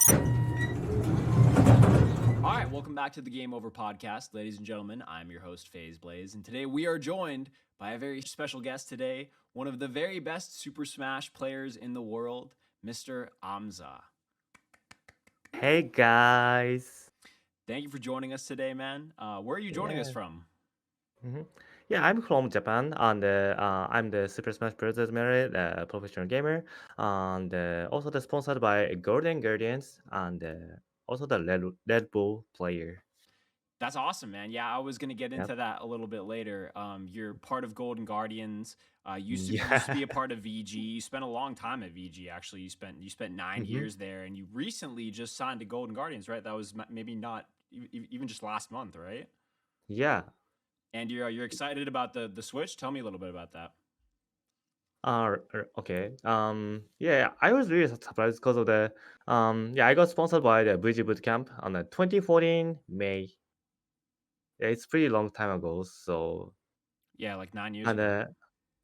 All right, welcome back to the Game Over podcast, ladies and gentlemen. I'm your host, FaZe Blaze, and today we are joined by a very special guest today, one of the very best Super Smash players in the world, Mr. AMSA. Hey guys. Thank you for joining us today, man. Where are you joining us Yeah. from? hmm Yeah, I'm from Japan and I'm the Super Smash Bros. Merit professional gamer and also the sponsored by Golden Guardians and also the Red Bull player. That's awesome, man. Yeah, I was gonna get Yep. into that a little bit later. You're part of Golden Guardians. Used to be a Yeah. part of VG. You spent a long time at VG. Actually, you spent 9 years there, and you recently just signed to Golden Guardians, right? That was maybe not even just last month, right? Yeah. And you're excited about the Switch. Tell me a little bit about that. Okay. Yeah, I was really surprised because of the I got sponsored by the VG Bootcamp on the 2014 May. Yeah, it's pretty long time ago. So Yeah, like 9 years and ago.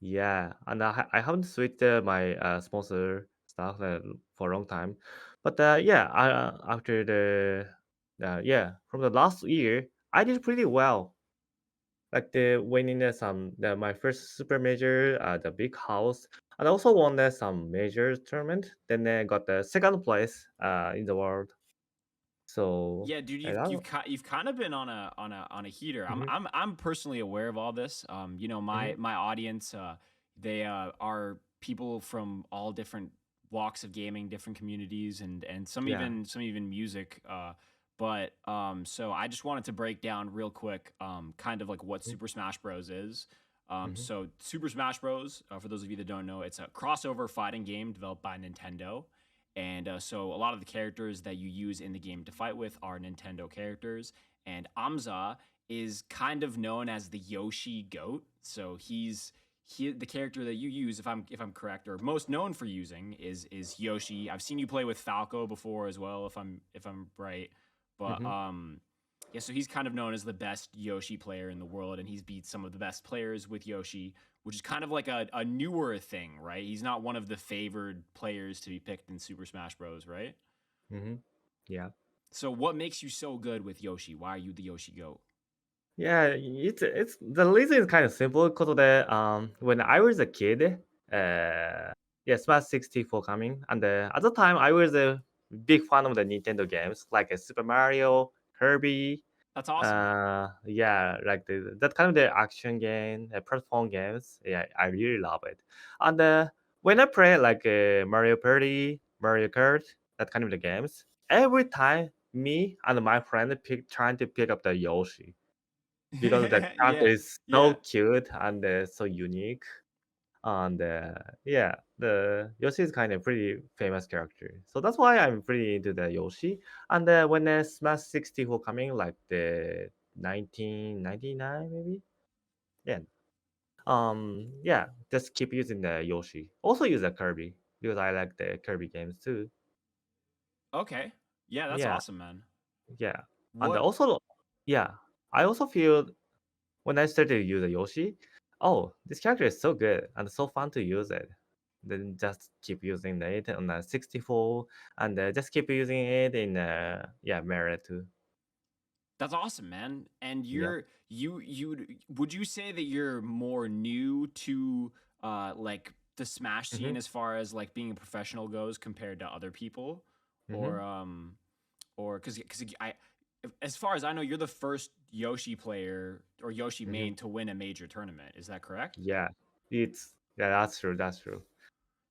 yeah, and I haven't switched my sponsor stuff for a long time, but yeah, after the from the last year, I did pretty well. Like the winning my first super major, the big house, and also won some major tournament. Then I got the second place in the world. So Yeah, dude, yeah, you've kind of been on a heater. I'm mhm, I'm I'm personally aware of all this. mhm, My audience, they are people from all different walks of gaming, different communities, and yeah, some even music. So I just wanted to break down real quick, kind of like what mhm, Super Smash Bros is. mhm, So Super Smash Bros, for those of you that don't know, it's a crossover fighting game developed by Nintendo. And so a lot of the characters that you use in the game to fight with are Nintendo characters. And Amza is kind of known as the Yoshi goat. So the character that you use, if I'm correct, or most known for using is Yoshi. I've seen you play with Falco before as well, if I'm right. But mhm. yeah, so he's kind of known as the best Yoshi player in the world, and he's beat some of the best players with Yoshi, which is kind of like a newer thing, right? He's not one of the favored players to be picked in Super Smash Bros, right? Mm-hmm. Yeah. So what makes you so good with Yoshi? Why are you the Yoshi GOAT? Yeah, it's the reason is kind of simple because of the when I was a kid, yeah, Smash 64 coming, and at the time I was a big fan of the Nintendo games like Super Mario, Kirby, That's awesome. yeah, like that kind of the action game, platform games. Yeah, I really love it. And when I play like Mario Party, Mario Kart, that kind of the games, every time me and my friend trying to pick up the Yoshi because the character Yeah, is so yeah. cute and so unique. And yeah, the Yoshi is kind of pretty famous character, so that's why I'm pretty into the Yoshi. And when Smash 64 coming, like the 1999 maybe, yeah, yeah, just keep using the Yoshi. Also use the Kirby because I like the Kirby games too. Okay. Yeah, that's Yeah, awesome, man. yeah, and What also yeah, I also feel when I started to use a Yoshi, oh, this character is so good and so fun to use it. Then just keep using it on the 64 and just keep using it in Merit too. That's awesome, man. And Yep. you would you say that you're more new to like the Smash Mm-hmm. scene as far as like being a professional goes compared to other people, Mm-hmm. or because I as far as I know, you're the first Yoshi player or Yoshi Mm-hmm. main to win a major tournament. Is that correct? Yeah, that's true. That's true.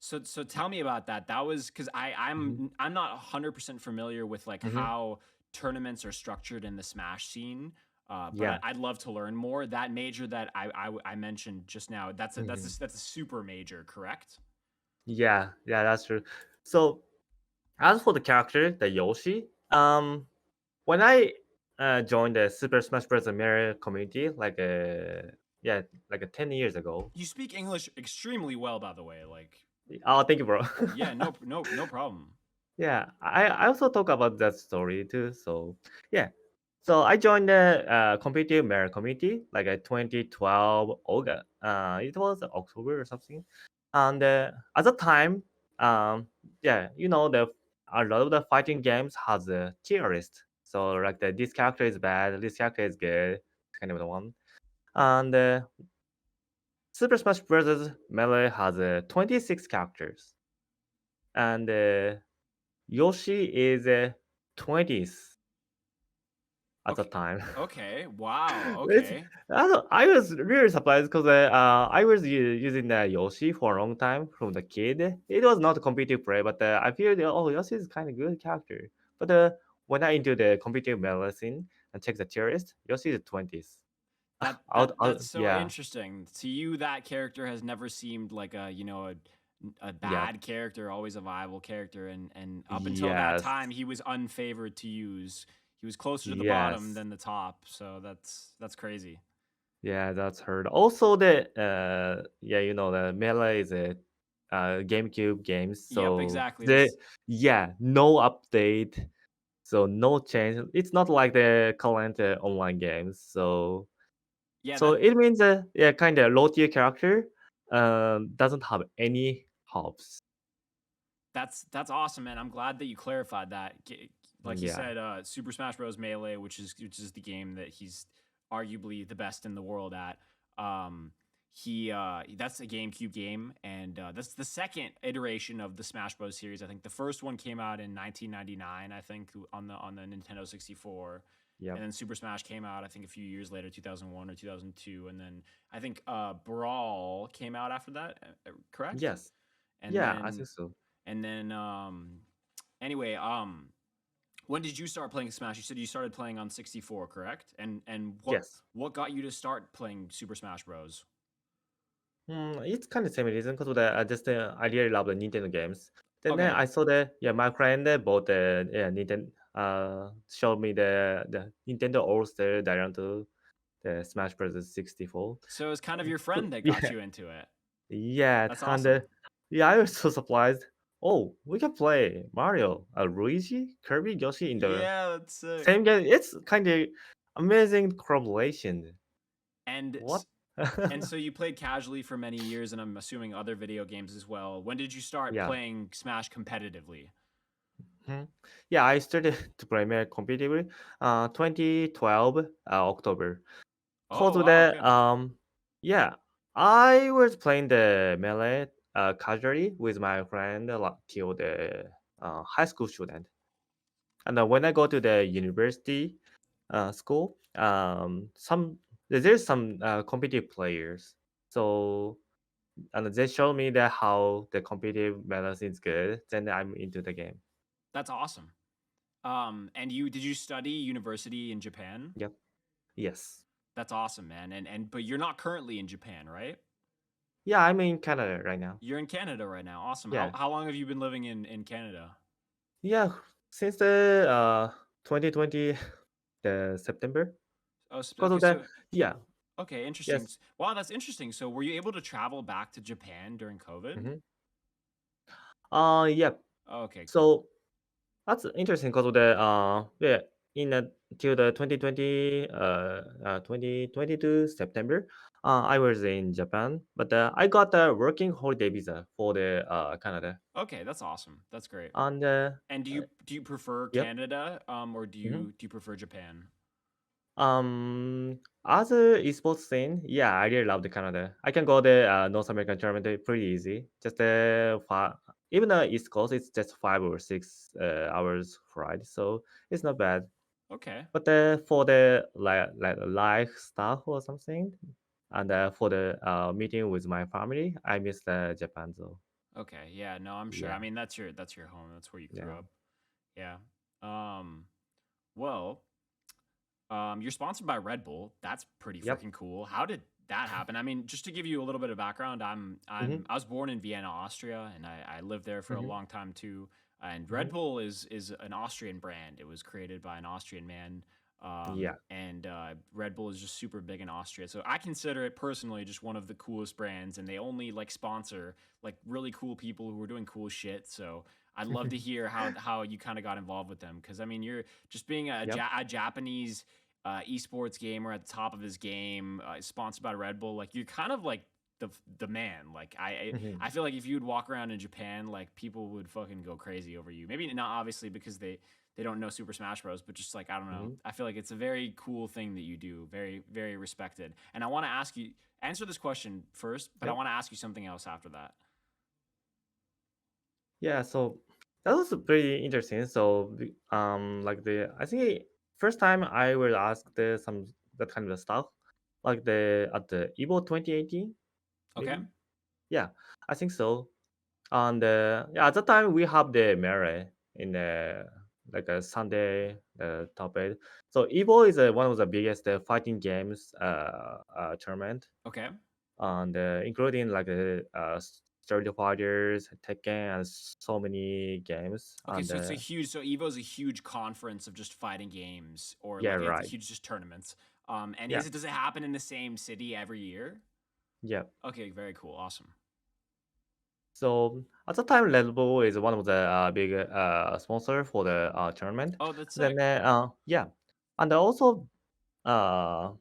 So tell me about that. That was because Mm-hmm. I'm not 100% familiar with like Mm-hmm. how tournaments are structured in the Smash scene. But Yeah. I'd love to learn more. That major that I mentioned just now, Mm-hmm. that's a super major, correct? Yeah, that's true. So as for the character, the Yoshi, when I joined the Super Smash Bros. Mirror community, yeah, like 10 years ago. You speak English extremely well, by the way. Like, Oh, thank you, bro. yeah, no problem. Yeah, I also talk about that story too. So yeah, so I joined the competitive mirror community like a 2012 August. It was October or something, and at the time, um, yeah, you know the a lot of the fighting games has a tier list. So like this character is bad, this character is good, kind of the one. And Super Smash Bros. Melee has 26 characters, and Yoshi is 20th at the Okay. time. Okay. Wow. It's, Okay. I was really surprised because I was using Yoshi for a long time from the kid. It was not a competitive play, but I feel that, oh, Yoshi is kind of good character. But when I into the competitive melee scene and check the tier list, Yoshi is 20th. That's so Yeah, interesting. To you, that character has never seemed like a a yeah, bad character, always a viable character, and up until that yes, time, he was unfavored to use. He was closer to the bottom yes. than the top. So that's crazy. Yeah, that's heard. Also, the yeah, the Melee is a GameCube games, Yep, so exactly. the This yeah, no update, so no change. It's not like the current online games, yeah, so it means yeah, kind of low tier character doesn't have any hopes. that's awesome, man. I'm glad that you clarified that. Like he Yeah, said, Super Smash Bros. Melee, which is the game that he's arguably the best in the world at. He That's a GameCube game, and that's the second iteration of the Smash Bros. Series. I think the first one came out in 1999. I think on the Nintendo 64. And yep, then Super Smash came out, I think, a few years later, 2001 or 2002. And then I think Brawl came out after that, correct? yes, And yeah, I then think so. and then anyway, when did you start playing Smash? You said you started playing on 64, correct? And Yes. what got you to start playing Super Smash Bros? It's kind of same reason because just I really love the Nintendo games. Then Okay. I saw my friend bought the Nintendo showed me the Nintendo All Star down to the Smash Bros. 64. So it was kind of your friend that got Yeah, you into it. yeah, That's and awesome. yeah, I was so surprised. Oh, we can play Mario, Luigi, Kirby, Yoshi in the Yeah, that's sick. same game. It's kind of amazing collaboration. And What? and so you played casually for many years, and I'm assuming other video games as well. When did you start Yeah. playing Smash competitively? Mhm. Yeah, I started to play Melee competitively 2012 October. Oh Cause of wow, that, okay. yeah, I was playing the Melee casually with my friend till the high school student. And when I go to the university school, there's some competitive players. So and they show me that how the competitive Melee is good. Then I'm into the game. That's awesome. And did you study university in Japan? Yep. Yes. That's awesome, man. And but you're not currently in Japan, right? Yeah, I'm in Canada right now. You're in Canada right now. Awesome. Yeah. How long have you been living in Canada? Yeah, since the 2020 the September. Because Okay, of that, so yeah, okay, interesting. yes. Wow, that's interesting. So were you able to travel back to Japan during COVID? Hmm. Yeah. Okay, cool. So that's interesting because of the yeah, in till the 2020 2022 September, I was in Japan, but I got a working holiday visa for the Canada. Okay, that's awesome. That's great. And And do you prefer yep. Canada or Mm-hmm. do you prefer Japan? Other esports scene, yeah, I really love the Canada. I can go the North American tournament pretty easy. Just even the East Coast, it's just 5 or 6 hours ride, so it's not bad. Okay. But for the like live stuff or something, and for the meeting with my family, I miss the Japan though. Okay. Yeah, no, I'm sure. I Yeah, mean, that's your home. That's where you grew yeah, up. Yeah. Um well, you're sponsored by Red Bull. That's pretty yep. freaking cool. How did that happen? I mean, just to give you a little bit of background, Mm-hmm, I was born in Vienna, Austria, and I lived there for a mm-hmm, long time too. And Red mm-hmm. Bull is an Austrian brand. It was created by an Austrian man. Yeah. And Red Bull is just super big in Austria. So I consider it personally just one of the coolest brands, and they only like sponsor like really cool people who are doing cool shit. So I'd love to hear how you kind of got involved with them, because I mean, you're just being Yep. a Japanese esports gamer at the top of his game, sponsored by Red Bull. Like you're kind of like the man. Like Mhm. I feel like if you would walk around in Japan, like people would fucking go crazy over you. Maybe not obviously because they don't know Super Smash Bros, but just like I don't know. Mhm. I feel like it's a very cool thing that you do, very very respected. And I want to ask you answer this question first, but I Yep. want to ask you something else after that. Yeah, so that was pretty interesting. So, like I think first time I will ask some that kind of stuff, like the at the Evo 2018, Okay. maybe. Yeah, I think so. And yeah, at the time we have the melee in the like a Sunday top eight. So Evo is one of the biggest fighting games tournament, Okay. and including like Street Fighters, Tekken, and so many games. Okay, And so it's a huge so Evo's a huge conference of just fighting games or yeah, like it's a right. huge just tournaments. And Yeah, is it does it happen in the same city every year? yeah. Okay, very cool. Awesome. So at the time, Red Bull is one of the big sponsor for the tournament. Oh, that's Then sick. yeah, and also uh,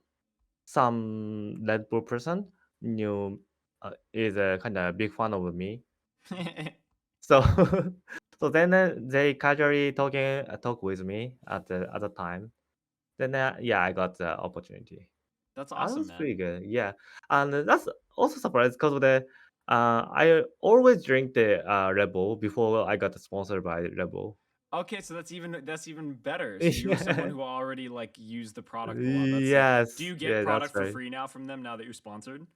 some Red Bull person knew is a kind of big fan of me. So so then they casually talk with me at the time. Then yeah, I got the opportunity. That's That awesome, was man. pretty good. Yeah, and that's also surprised because of the I always drink the Red Bull before I got sponsored by Red Bull. Okay, so that's even better. So you were someone Yeah. who already like used the product a lot. That's sick. Do Yes. you get Yeah, that's product for right. free now from them now that you're sponsored?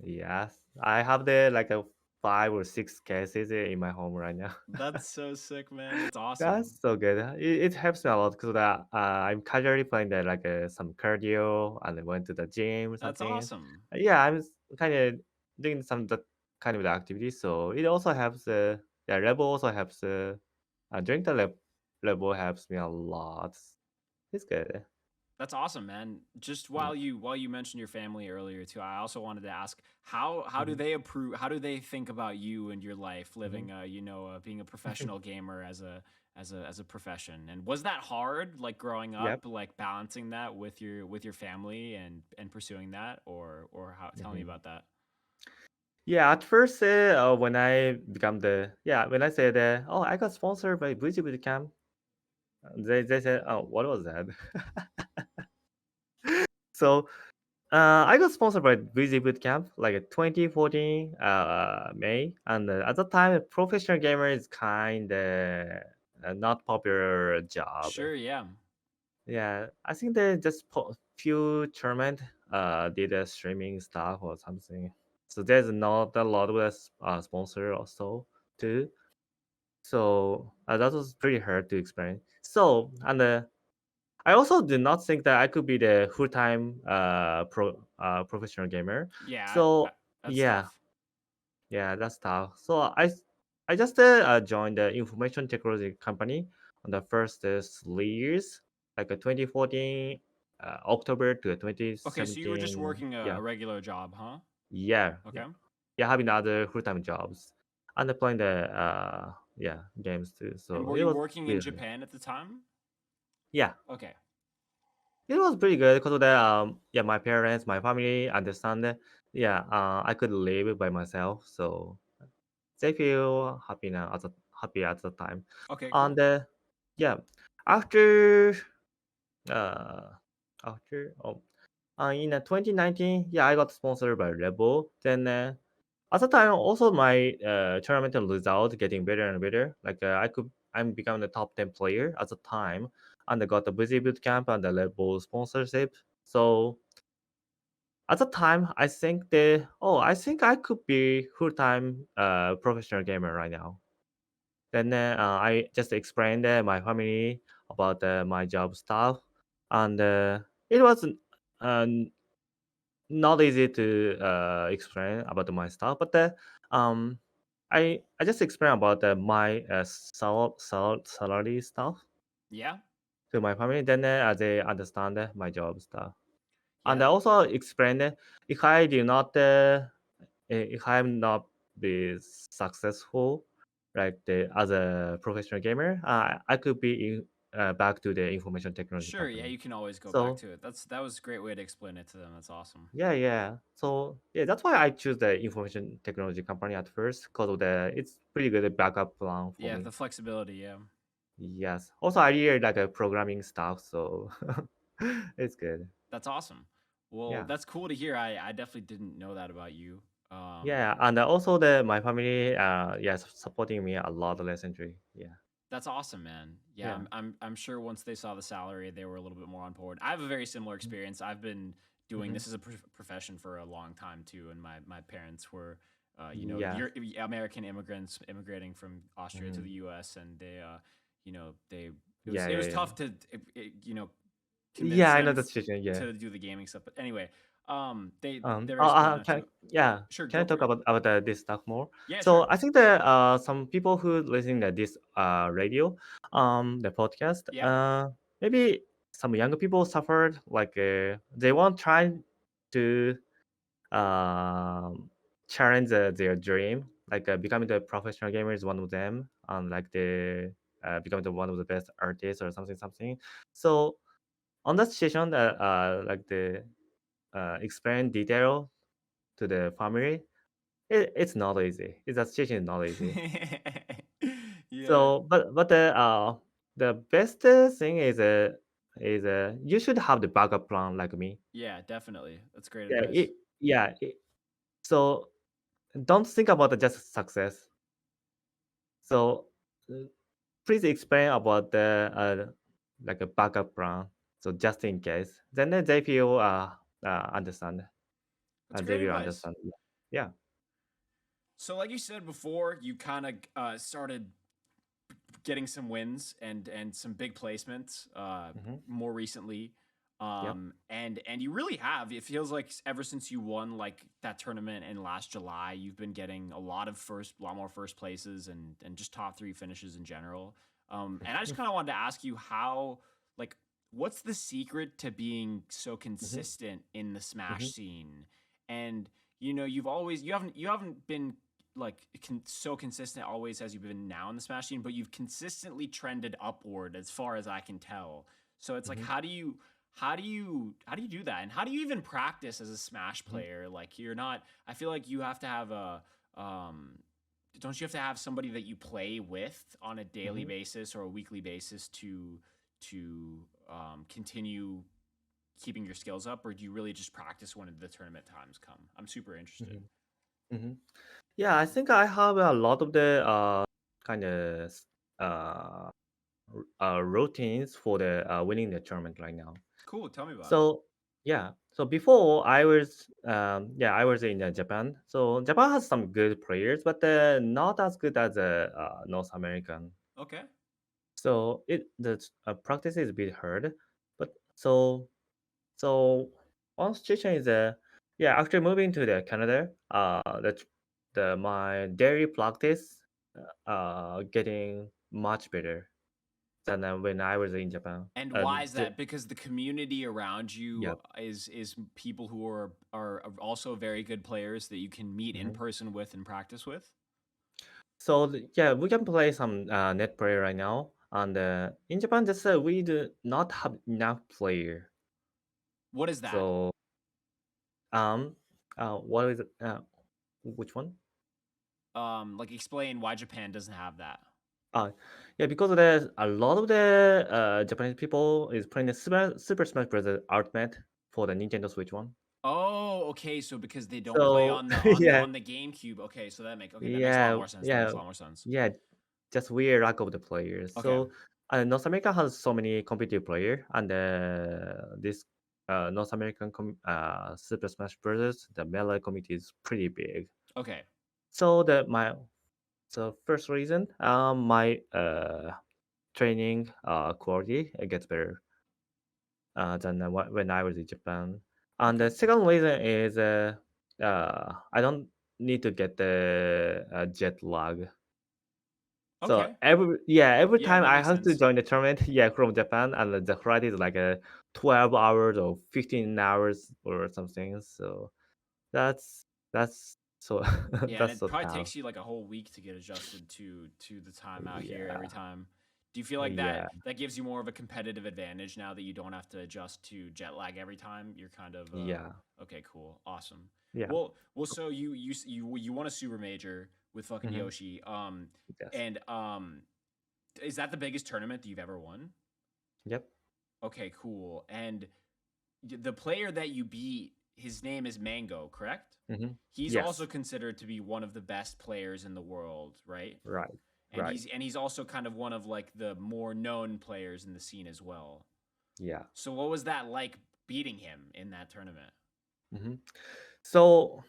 Yes, I have the like a 5 or 6 cases in my home right now. That's so sick, man. That's awesome. That's so good. It helps me a lot because I'm casually playing the like some cardio and I went to the gym or That's something. awesome. Yeah, I'm kind of doing some that kind of the activity. So it also helps. Yeah, Rebel also helps. Drink the Rebel helps me a lot. It's good. That's awesome, man. Just Yeah. while you mentioned your family earlier too, I also wanted to ask how do Hmm. they approve? How do they think about you and your life Hmm. living, being a professional gamer as a profession? And was that hard, like growing Yep. up, like balancing that with your family and pursuing that, or how? Tell me Hmm. about that. Yeah, at first, when I become when I said, oh, I got sponsored by Boozy Bootcamp, they said, oh, what was that? So I got sponsored by Busy Bootcamp like 2014 May, and at the time, professional gamer is kind of not popular job. Sure, yeah. Yeah, I think they just few tournament did a streaming stuff or something. So there's not a lot of sponsor also too. So that was pretty hard to explain. So and I also did not think that I could be the full time professional gamer. Yeah, So that's yeah, tough. yeah, that's tough. So I just joined the information technology company on the first 3 years, like 2014 October to Okay, so you were just 2017. working Yeah, a regular job, huh? yeah, Okay. yeah, having other full time jobs and playing the games too. And So were it you was working in really Japan at the time? yeah. Okay. It was pretty good because of the my parents, my family understand that I could live by myself, so they feel happy now happy at the time. Okay, And cool. yeah, after uh after in 2019, yeah, I got sponsored by Rebel. Then at the time, also my tournament result getting better and better. Like I'm becoming the top 10 player at the time, and I got the busy boot camp and the Rebel sponsorship. So at the time, I think I could be full time professional gamer right now. Then I just explained my family about my job stuff, and it was uh, not easy to explain about my stuff, but um, I just explain about my salary stuff Yeah. to my family. Then they understand my job stuff, and Yeah. I also explain if I do not if I'm not be successful like the as a professional gamer, I could be in. back to the information technology Sure, yeah, company. you can always go back So to it. That was a great way to explain it to them. That's awesome. yeah, yeah. So yeah, that's why I choose the information technology company at first because of the it's pretty good backup plan for Yeah, me. the flexibility, yeah. Yes. Also, I really like a programming stuff, so it's good. That's awesome. Well, Yeah. that's cool to hear. I definitely didn't know that about you. Yeah, and also the my family, yes, supporting me a lot recently. Yeah, That's awesome, man. Yeah, yeah, I'm sure once they saw the salary, they were a little bit more on board. I have a very similar experience. I've been doing mm-hmm. this as a profession for a long time too, and my parents were, Yeah, American immigrants immigrating from Austria to hmm the U.S. and they, they yeah, it yeah, was yeah. tough to convince Yeah, I know them the situation. Yeah. to do the gaming stuff. But anyway, they're Oh, very supportive now can too. yeah, Sure, can I go for talk it. about this stuff more? Yeah, So sure. I think that some people who listen to this radio, the podcast, Yeah. maybe some younger people suffered like they won't try to um, challenge their dream, like becoming the professional gamer is one of them, and like the becoming the one of the best artists or something something. So on that situation, like the explain detail to the family, it's not easy. It's a situation is not easy. Yeah. So, but the best thing is you should have the backup plan like me. Yeah, definitely. That's great Yeah, advice. yeah. So don't think about the just success. So uh, please explain about the like a backup plan. So just in case, then they feel understand That's they great will advice. understand. Yeah. So, like you said before, you kind of started getting some wins and some big placements Mm-hmm. more recently. Yep. And you really have. It feels like ever since you won like that tournament in last July, you've been getting a lot more first places and just top three finishes in general. And I just kind of wanted to ask you how, like, what's the secret to being so Mm-hmm. consistent in the Smash Mm-hmm. scene? And you haven't been like so consistent always as you've been now in the Smash scene, but you've consistently trended upward as far as I can tell. So it's like, Mm-hmm. how do you do that, and how do you even practice as a Smash Mm-hmm. player? Like you're not. I feel like you have to have a. Don't you have to have somebody that you play with on a daily Mm-hmm. basis or a weekly basis to continue keeping your skills up, or do you really just practice when the tournament times come? I'm super interested. Mm-hmm. Mm-hmm. Yeah, I think I have a lot of the kind of uh, routines for the winning the tournament right now. Cool. Tell me about it. So yeah, so before I was I was in Japan. So Japan has some good players, but not as good as North American. Okay. So the practice is a bit hard, but so one situation is after moving to the Canada, the my daily practice getting much better than when I was in Japan. And why is that? Because the community around Yeah. you is people who are also very good players that you can meet in Mhm. person with and practice with. So yeah, we can play some net player right now, and in Japan, just we do not have enough player. What is that? So what is it? Which one? Like explain why Japan doesn't have that. Uh, yeah, because there's a lot of the Japanese people is playing the Super Smash Bros. Ultimate for the Nintendo Switch one. Oh, okay. So because they don't play So on the yeah, on the GameCube. Okay, so that makes a lot yeah, more sense. That makes yeah, a lot more sense. yeah, just we lack of the players. Okay. So North America has so many competitive player, and this North American Super Smash Bros. The melee community is pretty big. Okay. So so first reason, my training quality gets better than when I was in Japan. And the Okay. second reason is I don't need to get the jet lag. So Okay. every Yeah, time that I makes have to sense. join the tournament, from Japan, and the flight is like a 12 hours or 15 hours or something. So that's so Yeah, and that's it so probably tough. takes you like a whole week to get adjusted to the time out here every Yeah. time. Do you feel like that Yeah, that gives you more of a competitive advantage now that you don't have to adjust to jet lag every time? You're kind of yeah, okay, cool, awesome. yeah. Well, so you won a super major with fucking Hmm. Yoshi. Yes. And is that the biggest tournament that you've ever won? Yep. Okay, cool. And the player that you beat, his name is Mango, correct? Hmm. He's also Yes. considered to be one of the best players in the world, right? Right. And Right. he's also kind of one of like the more known players in the scene as well. Yeah. So what was that like beating him in that tournament? Hmm. So,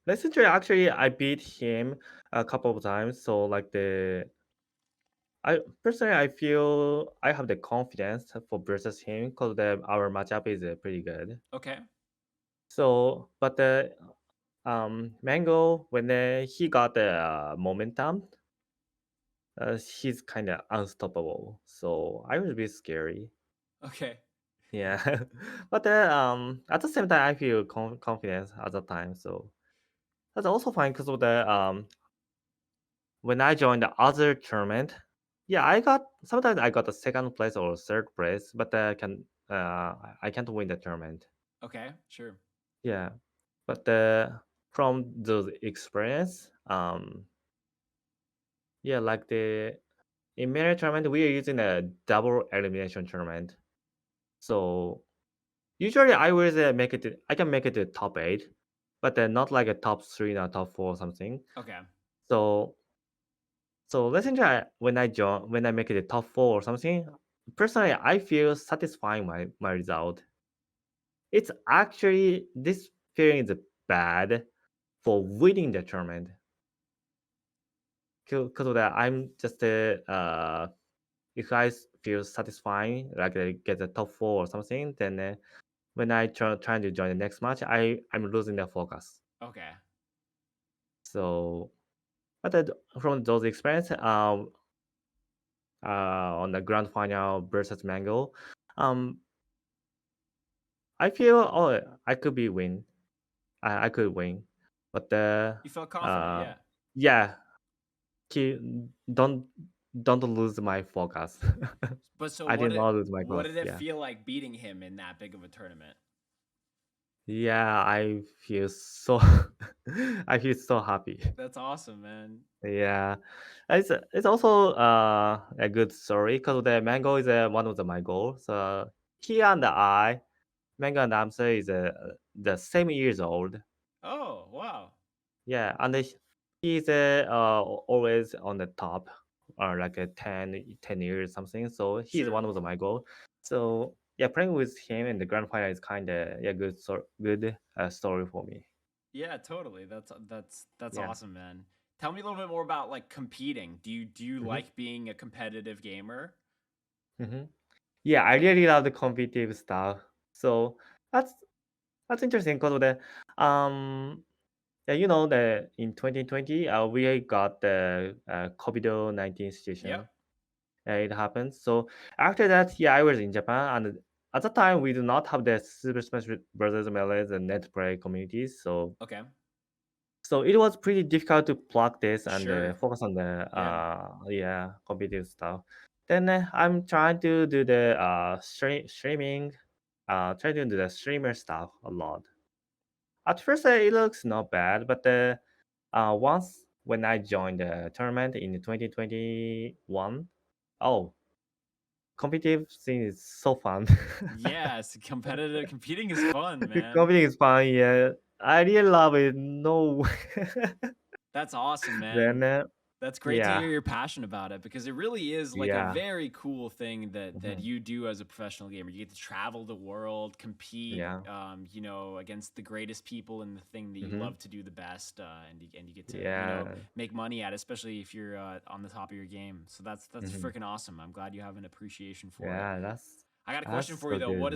Messenger actually I beat him a couple of times. So like I personally I feel I have the confidence for versus him because our matchup is pretty good. Okay. So, but the Mango when he got the momentum, he's kind of unstoppable. So I was a bit scary. Okay. Yeah, but at the same time I feel confidence at the time. So that's also fine because of the when I joined the other tournament, yeah, I got sometimes I got the second place or third place, but I can't win the tournament. Okay. Sure. Yeah, but from those experience, yeah, like the in mirror tournament we are using a double elimination tournament. So usually I will make it. I can make it to top eight, but then not like a top three or top four or something. Okay. So let's say when I join, when I make it a top four or something, personally I feel satisfying my result. It's actually this feeling is bad for winning the tournament because of that I'm just if I feel satisfying like I get the top four or something, then when I trying to join the next match, I'm losing the focus. Okay. So, but from those experience, on the grand final versus Mango, um, I feel I could be win. I could win, but You felt confident, uh yeah. yeah, keep, don't don't lose my focus. But so I did not lose my what focus. did it Yeah, feel like beating him in that big of a tournament? yeah, I feel so I feel so happy. That's awesome, man. Yeah, it's also a good story because the Mango is one of my goals. He and Mango and AMSA is the same years old. Oh, wow. Yeah, and he's always on the top, like a 10 years something. So he's Sure. one of my goal. So yeah, playing with him in the grand final is kind of good story for me. Yeah, totally. That's Yeah. awesome, man. Tell me a little bit more about like competing. Do you Hmm. like being a competitive gamer? Hmm. Yeah, I really love the competitive stuff. So that's that's interesting because of the yeah, you know the in 2020 we got the COVID-19 situation. Yep. It happens. So after that, yeah, I was in Japan, and at the time we do not have the Super Smash Brothers Melee's and net play communities. So Okay. it was pretty difficult to plug this and Sure. focus on the Yeah. yeah competitive stuff. Then I'm trying to do the streaming, try to do the streamer stuff a lot. At first, it looks not bad, but once when I joined the tournament in 2021, oh, competitive thing is so fun. Yes, competitive competing is fun, man. Competing is fun, yeah. I really love it. No, That's awesome, then man. That's great to yeah, hear you're passionate about it because it really is like a yeah, very cool thing that mhm, you do as a professional gamer. You get to travel the world, compete, yeah, against the greatest people in the thing that you hmm, love to do the best, and you get to yeah, make money at it, especially if you're on the top of your game. So that's hmm, freaking awesome. I'm glad you have an appreciation for it. yeah. I got a question That's for you so though. good. What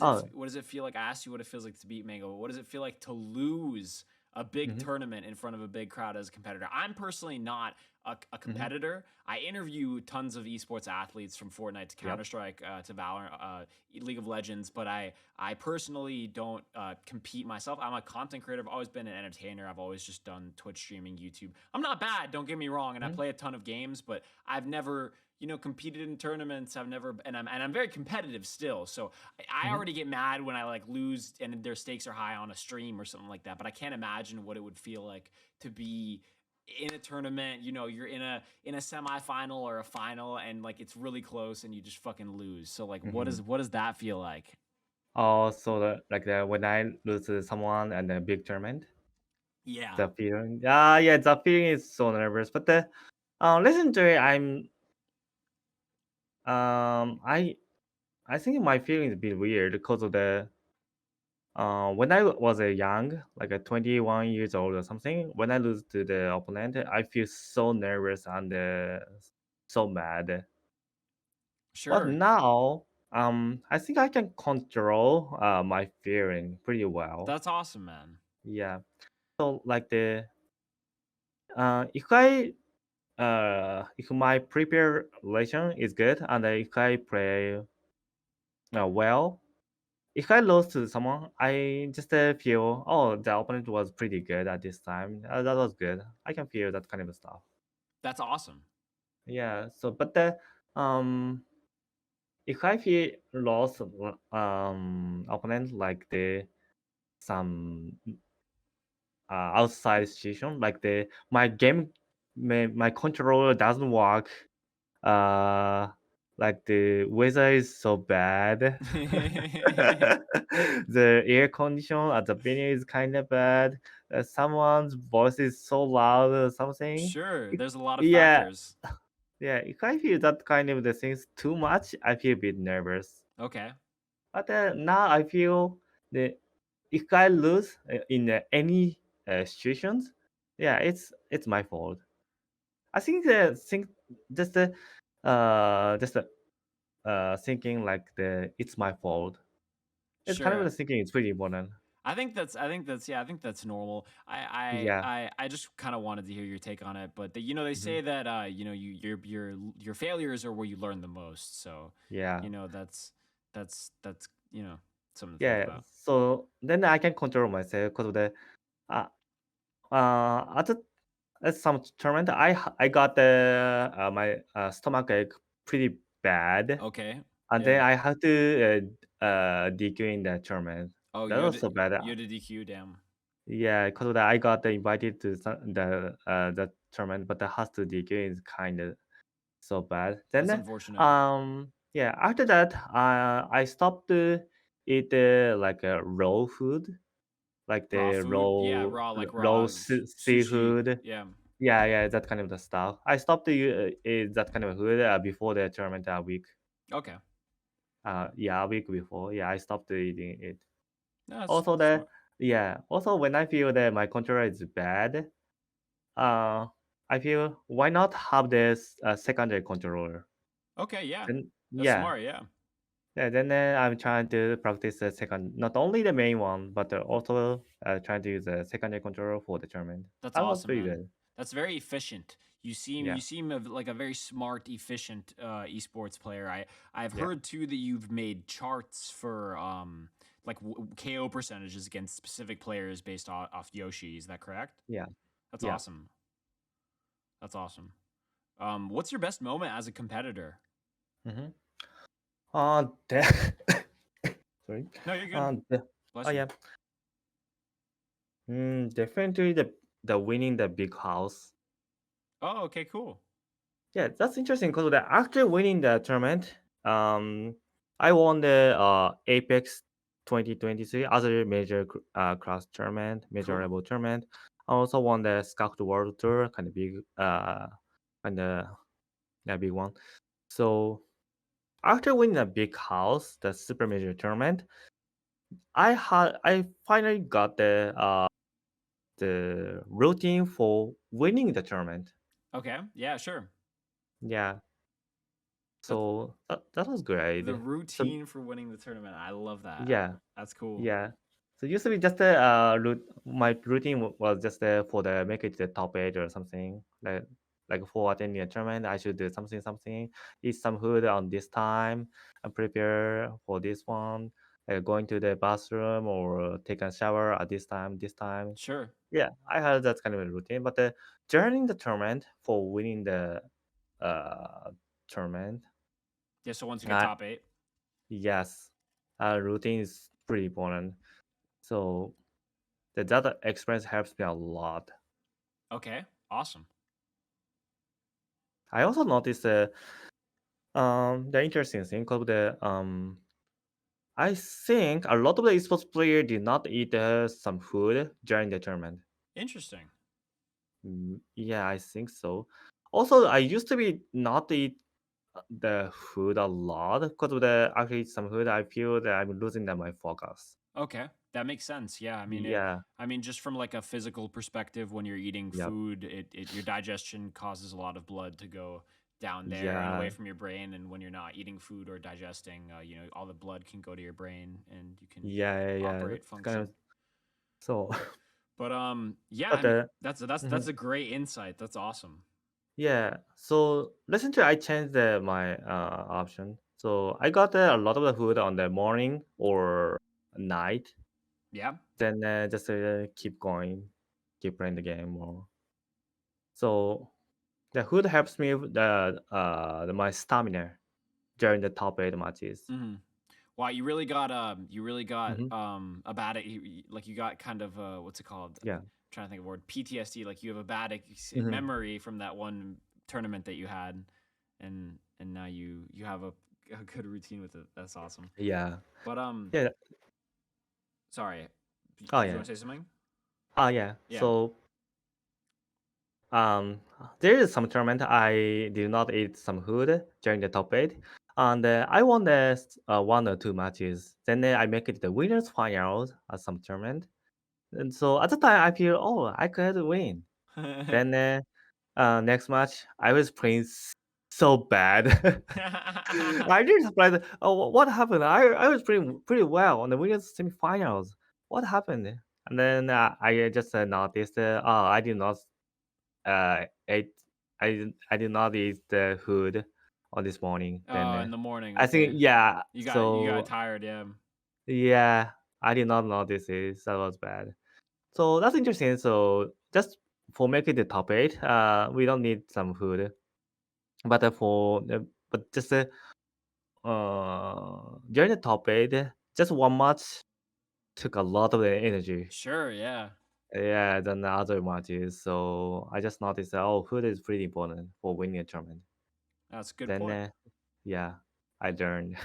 Oh, does it feel like? I asked you what it feels like to beat Mango. What does it feel like to lose a big Mhm. tournament in front of a big crowd as a competitor. I'm personally not a Mhm. competitor. I interview tons of esports athletes from Fortnite to Counter Yep. Strike to Valorant, League of Legends, but I personally don't compete myself. I'm a content creator. I've always been an entertainer. I've always just done Twitch streaming, YouTube. I'm not bad. Don't get me wrong, and I Mhm. play a ton of games, but I've never competed in tournaments. I've never, and I'm very competitive still. So I Mhm. already get mad when I like lose and their stakes are high on a stream or something like that. But I can't imagine what it would feel like to be in a tournament. You're in a semifinal or a final, and like it's really close, and you just fucking lose. So like, what Mhm. does what does that feel like? Oh, so when I lose to someone and a big tournament, Yeah, the feeling, yeah, the feeling is so nervous. But the legendary, um, I I think my feeling is a bit weird because of the when I was a young, like a 21 years old or something, when I lose to the opponent, I feel so nervous and so mad. But sure. now, I think I can control my feeling pretty well. That's awesome, man. Yeah. So like if I if my preparation is good and if I play well, if I lose to someone, I just feel, oh, the opponent was pretty good at this time. That was good. I can feel that kind of stuff. That's awesome. Yeah. So, but the if I feel lost opponent like the some outside situation, like the my game, my controller doesn't work. Uh, like the weather is so bad. The air condition at the venue is kind of bad. Someone's voice is so loud or something. Sure, It- there's a lot of yeah, factors. yeah. If I feel that kind of the things too much, I feel a bit nervous. Okay, But now I feel that if I lose in any situations, yeah, it's my fault. I think just the just the thinking like the it's my fault. It's kind of sure. the thinking it's pretty important. I think that's normal. Yeah. I just kind of wanted to hear your take on it, but they Hmm. say that your failures are where you learn the most. So Yeah. that's something to think Yeah. about. So then I can control myself because of the uh at some tournament I got the my stomach ache pretty bad, Okay, and then yeah. I had to DQ in the tournament. Oh, That was so bad. you had a DQ. Damn, Yeah, because of that, I got invited to the tournament, but the has to DQ is kind of so bad. that's Then, unfortunate. yeah, after that, I stopped to eat like raw food, like Raw the food, yeah, raw like raw raw sushi. seafood. Yeah, Yeah, yeah, that kind of the stuff. I stopped to eat that kind of food before the tournament a week. okay. Yeah, a week before. Yeah, I stopped eating it. No, that's Also, smart. also when I feel that my controller is bad, uh, I feel why not have this secondary controller? Okay, yeah, Then that's yeah, smart. Yeah, yeah. Then I'm trying to practice the second, not only the main one, but also trying to use the secondary controller for the tournament. that's That was awesome, pretty man. good. That's very efficient. You Yeah, seem like a very smart, efficient esports player. I've yeah, heard too that you've made charts for like KO percentages against specific players based off Yoshi. Is that correct? yeah, That's yeah. awesome. That's awesome. What's your best moment as a competitor? Mm-hmm. The, sorry. No, you're good. Oh Bless you. yeah. Definitely the winning the big house. Oh, okay, cool. Yeah, that's interesting because after winning the tournament, I won the Apex 2023 other major class tournament, major Cool. level tournament. I also won the Scout World Tour, kind of big, kind of yeah, big one. So after winning a big house, the super major tournament, I finally got the routine for winning the tournament. Okay. Yeah, sure. Yeah, That's so that was great. the So routine for winning the tournament. I love that. yeah, That's cool. yeah. So it used to be just a my routine was just for the make it to the top eight or something like for attending a tournament. I should do something, eat some food on this time, and prepare for this one. Like going to the bathroom or take a shower at this time. This time, Sure. yeah, I had that kind of a routine. But during the tournament for winning the uh tournament, Yeah. So once you get uh, top eight. yes, routine is pretty important. So the data experience helps me a lot. Okay. Awesome. I also noticed the interesting thing of the I think a lot of the esports player did not eat some food during the tournament. Interesting. Yeah, I think so. Also, I used to be not eat the food a lot because of the actually some food. I feel that I'm losing my focus. Okay, that makes sense. Yeah, I mean it. Yeah, I mean, just from like a physical perspective, when you're eating yep, food, your digestion causes a lot of blood to go down there and away yeah, from your brain. And when you're not eating food or digesting, all the blood can go to your brain and you can yeah. operate, That's kind of function. so. But yeah, I But mean the that's mhm. a great insight. That's awesome. Yeah. So recently I changed my option. So I got a lot of the food on the morning or night. Yeah. Then just keep going, keep playing the game more. So the food helps me with my stamina during the top eight matches. Hmm. Wow, you really got Hmm. a bad like you got kind of what's it called? Yeah. Trying to think of a word, PTSD. Like you have a bad Hmm. memory from that one tournament that you had, and now you have a good routine with it. That's awesome. Yeah. But Yeah. sorry, Oh did you yeah. want to say something? Oh yeah. Yeah. So Um, there is some tournament I did not eat some food during the top eight, and I won the one or two matches. Then I make it the winners finals at some tournament, and so at the time I feel I could win. Then next match I was playing so bad. I did surprise. Oh, what happened? I was playing pretty well on the winners semifinals. What happened? And then I just noticed. I did not ate I did not eat the food on this morning. Then Oh, in the morning. I think Okay, yeah. you got So tired. Yeah. yeah, I did not notice it. That was bad. So that's interesting. So just for making the top eight, we don't need some food, but but just during the top eight, just one match took a lot of the energy. Sure. Yeah. Yeah, than the other matches. So I just noticed that food is pretty important for winning a tournament. That's a good Then point. yeah, I learned.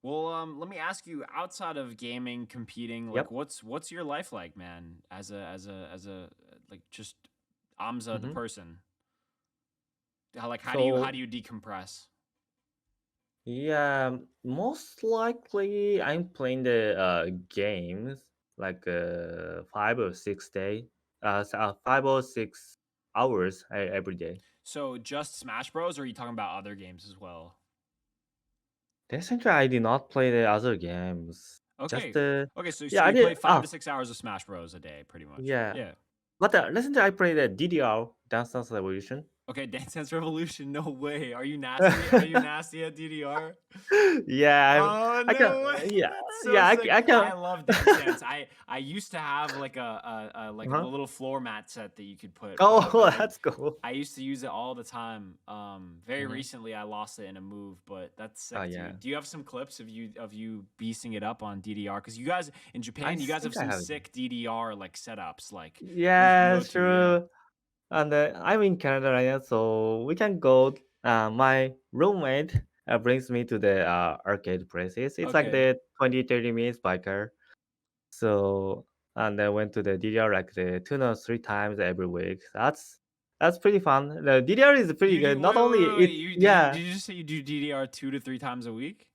Well, let me ask you, outside of gaming, competing, like Yep. what's your life like, man? As a like just Amza the Hmm. person. How So do you decompress? yeah, most likely I'm playing the games like 5 or 6 day, 5 or 6 hours every day. So just Smash Bros, or are you talking about other games as well? Recently, I did not play the other games. Just Okay. Okay, so yeah, I you did. play 5 to 6 hours of Smash Bros a day, pretty much. Yeah, Yeah. but recently I played the DDR Dance Dance Revolution. Okay, Dance Dance Revolution. No way. Are you nasty? Are you nasty at DDR? Yeah, Oh I can. no way! Yeah, That's so yeah, sick. I can. I love Dance Dance. I used to have like a like the Uh-huh. little floor mat set that you could put up Oh, as a. that's cool. I used to use it all the time. Very Hmm. recently I lost it in a move, but that's Oh sick, yeah, dude. Do you have some clips of you beasting it up on DDR? Because you guys in I Japan, you guys have think I some have it. sick DDR like setups. Like we can Yeah, go to. Yeah. true. And I'm in Canada right now, so we can go. My roommate brings me to the arcade places. It's like Okay. the 20-30 minutes by car. So and I went to the DDR like the 2 or 3 times every week. That's pretty fun. The DDR is pretty You do good. wait, Not wait, only wait, wait. it, You yeah, did you just say you do DDR 2 to 3 times a week?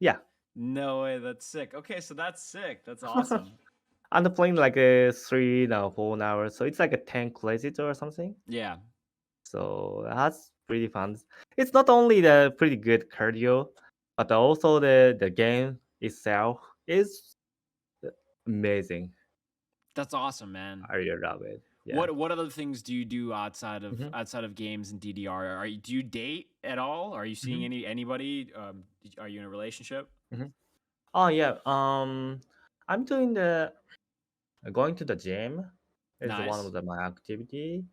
yeah. No way, that's sick. Okay, so that's sick. That's awesome. I'm playing like a 3 now 4 hours, so it's like a 10 classes or something. Yeah. So that's pretty fun. It's not only the pretty good cardio, but also the game itself is. amazing. That's awesome, man. I really love it. Yeah. What other things do you do Hmm. outside of games and DDR? Do you date at all? Are you seeing Hmm. anybody? Are you in a relationship? Hmm. Oh yeah. I'm doing the going to the gym is one of Nice. my activity,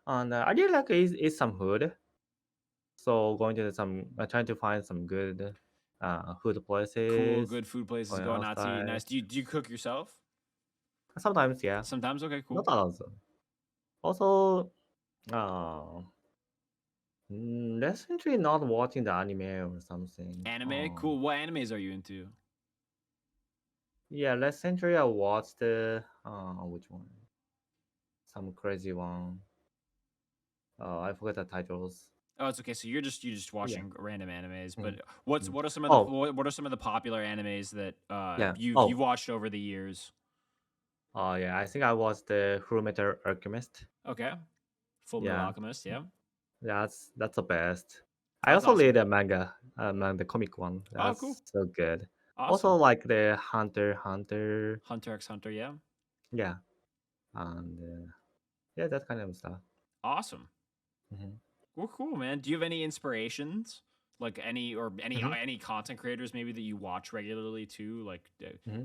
and I really like eat some food. So going to some, trying to find some good food Cool, places, good food places going going out to eat. outside. Nice. Do you cook yourself? Sometimes, yeah, Sometimes. Okay, not cool. also. Also, recently not watching the anime or something. Anime, cool. What animes are you into? Yeah, recently I watched the which one? Some crazy one. I forget the titles. Oh, it's okay. So you just Yeah. watching random animes, Mhm, but mhm. what are some of the Oh, what are some of the popular animes that yeah. you've Oh, watched over the years? yeah. I think I watched the Fullmetal Alchemist. Okay, Full Metal Yeah, Alchemist. Yeah, that's the best. I that's also read awesome. a the comic one. Oh, cool. That's so good. Also Awesome. like the Hunter x Hunter. Hunter x Hunter. Yeah, Yeah, and yeah, that kind of stuff. awesome. Hmm. Well, cool, man. Do you have any inspirations? Like Hmm. any content creators maybe that you watch regularly too? Hmm.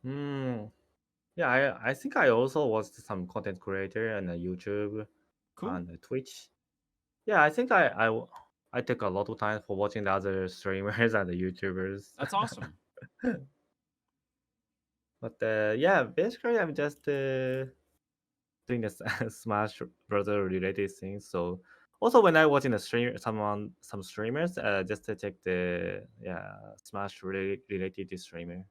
Hmm. Yeah, I think I also watched some content creator on YouTube cool. and Twitch. Yeah, I think I took a lot of time for watching the other streamers and the YouTubers. That's awesome. But yeah, basically I'm just doing the Smash Brother related things. So also when I watching a some streamers, just to check the Smash related streamer.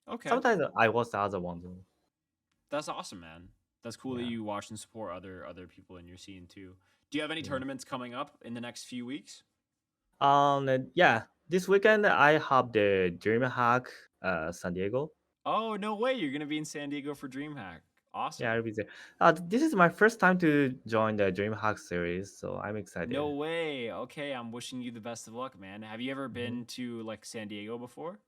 Okay, Sometimes I watch the other one though. that's awesome, man. That's cool that Yeah. you watch and support other people in your scene too. Do you have any Yeah. tournaments coming up in the next few weeks? Yeah. This weekend I have the DreamHack San Diego. Oh no way! You're gonna be in San Diego for DreamHack. Yeah, Awesome. I'll be there. This is my first time to join the DreamHack series, so I'm No excited. way. Okay, I'm wishing you the best of luck, man. Have you ever Hmm. been to like San Diego before?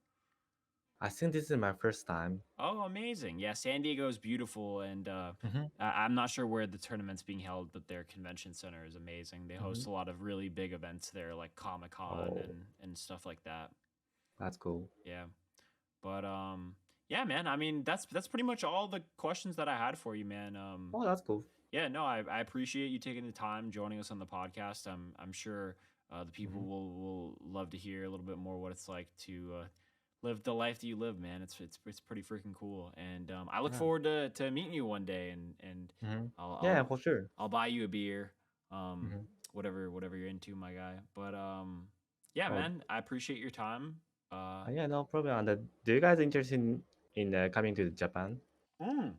I think this is my first time. Oh, amazing. Yeah, San Diego is beautiful, and Hmm. I'm not sure where the tournament's being held, but their convention center is amazing. They Hmm. host a lot of really big events there, like Comic Con Oh, and stuff like that. that's cool. Yeah, but yeah, man. I mean, that's pretty much all the questions that I had for you, man. Oh, that's cool. Yeah, no, I appreciate you taking the time joining us on the podcast. I'm sure the people Hmm. will love to hear a little bit more what it's like to live the life that you live, man. It's pretty freaking cool, and I look Yeah. forward to meeting you one day, and Hmm. I'll Yeah, I'll for sure. I'll buy you a beer, Hmm. whatever you're into, my guy. But yeah, Oh, man, I appreciate your time. Uh, yeah, no problem. And do you guys interested in coming to Japan? mm.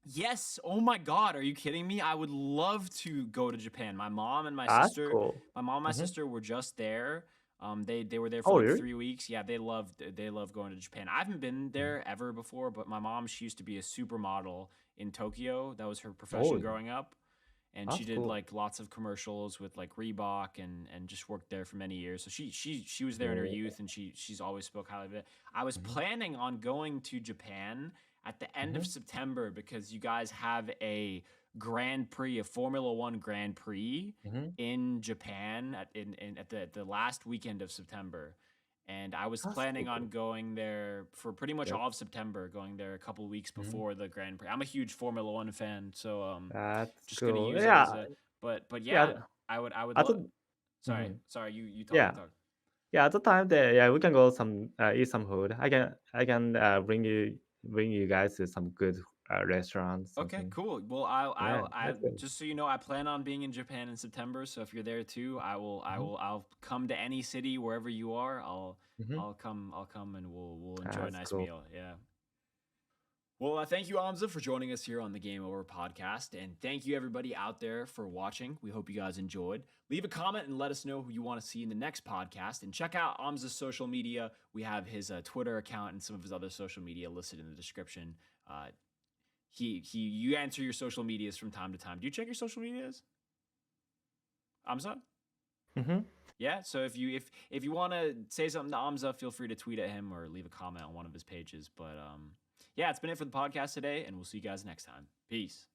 Yes. Oh my God. Are you kidding me? I would love to go to Japan. That's cool. My mom and my Hmm. sister were just there. They were there for Oh, like really? 3 weeks. Yeah, they love going to Japan. I haven't been Mhm. there ever before, but my mom, she used to be a supermodel in Tokyo. That was her profession Oh, growing up. And she that's did cool. like lots of commercials with like Reebok and just worked there for many years. So she was there in her Oh. youth and she's always spoke highly of it. I was Hmm. planning on going to Japan at the end of Hmm. September because you guys have a Grand Prix, a Formula One Grand Prix Hmm. in Japan at the last weekend of September. And I was That's so planning on cool. going there for pretty much Yep. all of September, going there a couple weeks Hmm. before the Grand Prix. I'm a huge Formula One fan, so That's just gonna cool. use it as Yeah, a but yeah, yeah. I would At love. the, Sorry, hmm. sorry, you talk, you Yeah, talk. yeah. At the time that yeah, we can go some eat some food. I can bring you guys to some good restaurant Okay, something. cool. Well, Yeah, I that's good. just so you know, I plan on being in Japan in September. So if you're there too, Hmm. I'll come to any city wherever you are. Hmm. I'll come and we'll enjoy a That's nice cool. meal. Yeah. Well, thank you, Amza, for joining us here on the Game Over podcast. And thank you, everybody out there, for watching. We hope you guys enjoyed. Leave a comment and let us know who you want to see in the next podcast. And check out Amza's social media. We have his Twitter account and some of his other social media listed in the description. Uh, you answer your social medias from time to time. Do you check your social medias, Amza? Hmm. Yeah, so if you want to say something to Amza, feel free to tweet at him or leave a comment on one of his pages. But yeah, it's been it for the podcast today, and we'll see you guys next time. Peace.